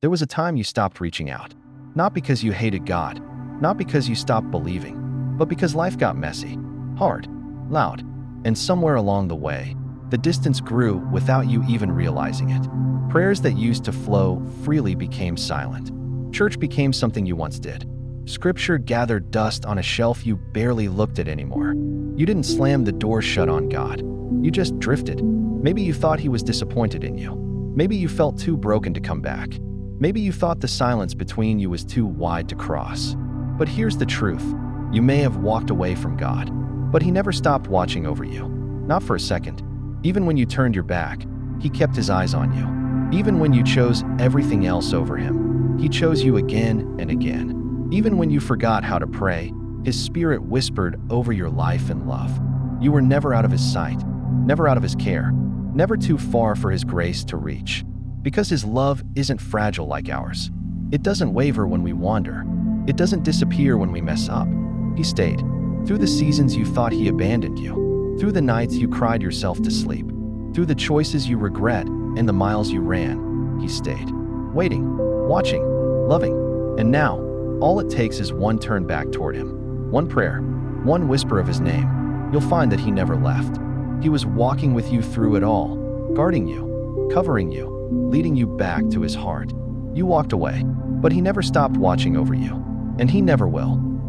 There was a time you stopped reaching out. Not because you hated God, not because you stopped believing, but because life got messy, hard, loud, and somewhere along the way, the distance grew without you even realizing it. Prayers that used to flow freely became silent. Church became something you once did. Scripture gathered dust on a shelf you barely looked at anymore. You didn't slam the door shut on God. You just drifted. Maybe you thought he was disappointed in you. Maybe you felt too broken to come back. Maybe you thought the silence between you was too wide to cross. But here's the truth. You may have walked away from God, but he never stopped watching over you. Not for a second. Even when you turned your back, he kept his eyes on you. Even when you chose everything else over him, he chose you again and again. Even when you forgot how to pray, his spirit whispered over your life and love. You were never out of his sight, never out of his care, never too far for his grace to reach. Because his love isn't fragile like ours. It doesn't waver when we wander. It doesn't disappear when we mess up. He stayed. Through the seasons you thought he abandoned you. Through the nights you cried yourself to sleep. Through the choices you regret and the miles you ran, he stayed. Waiting, watching, loving. And now, all it takes is one turn back toward him. One prayer, one whisper of his name. You'll find that he never left. He was walking with you through it all, guarding you, covering you, leading you back to his heart. You walked away, but he never stopped watching over you. And he never will.